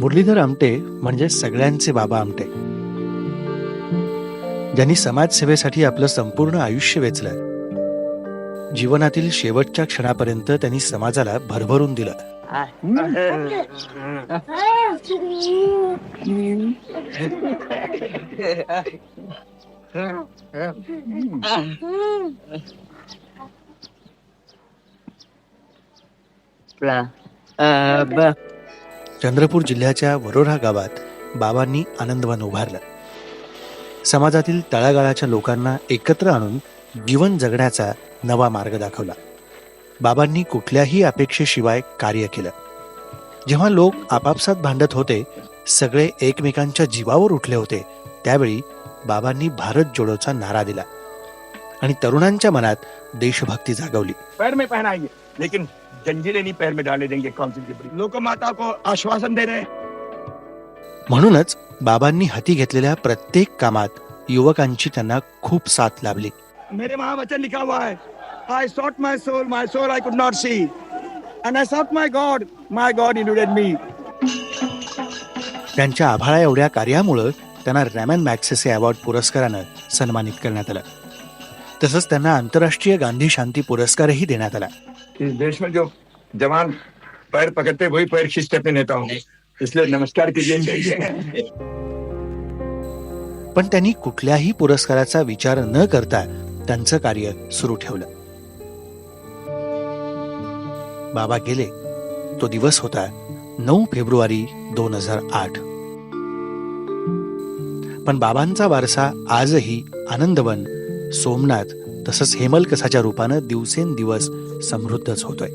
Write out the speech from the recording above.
मुरलीधर आमटे म्हणजे सगळ्यांचे बाबा आमटे, ज्यांनी समाजसेवेसाठी आपलं संपूर्ण आयुष्य वेचलं. जीवनातील शेवटच्या क्षणापर्यंत त्यांनी समाजाला भरभरून दिलं. चंद्रपूर जिल्ह्याच्या वरोरा गावात बाबांनी आनंदवन उभारलं. समाजातील तळागाळाच्या लोकांना एकत्र आणून जीवन जगण्याचा नवा मार्ग दाखवला. बाबांनी कुठल्याही अपेक्षेशिवाय कार्य केलं. जेव्हा लोक आपापसात भांडत होते, सगळे एकमेकांच्या जीवावर उठले होते, त्यावेळी बाबांनी भारत जोडोचा नारा दिला आणि तरुणांच्या मनात देशभक्ती जागवली. पैर में पहनाएंगे लेकिन जंजीरें नहीं पैर में डाले देंगे. कौन सी जबरी? लोकमाता को आश्वासन दे रहे. म्हणूनच बाबांनी हाती घेतलेल्या प्रत्येक कामात युवकांची त्यांना खूप साथ लाभली. मेरे महावचन लिखा हुआ है, I sought my soul I could not see, and I sought my God eluded me. त्यांच्या आभाळा एवढ्या कार्यामुळं त्यांना रॅमन मॅग्सेसे अवॉर्ड पुरस्कारानं सन्मानित करण्यात आलं. तसंच त्यांना आंतरराष्ट्रीय गांधी शांती पुरस्कारही देण्यात आला. इस देश में जो जवान पैर पकड़ते वही पैर खींचते अपने नेताओं के, इसलिए नमस्कार कीजिए. पण त्यांनी कुठल्याही पुरस्काराचा विचार न करता त्यांचं कार्य सुरू ठेवलं. बाबा गेले तो दिवस होता 9 फेब्रुवारी 2008. पण बाबांचा वारसा आजही आनंदवन, सोमनाथ तसंच हेमलकसाच्या रूपानं दिवसेंदिवस समृद्धच होतोय.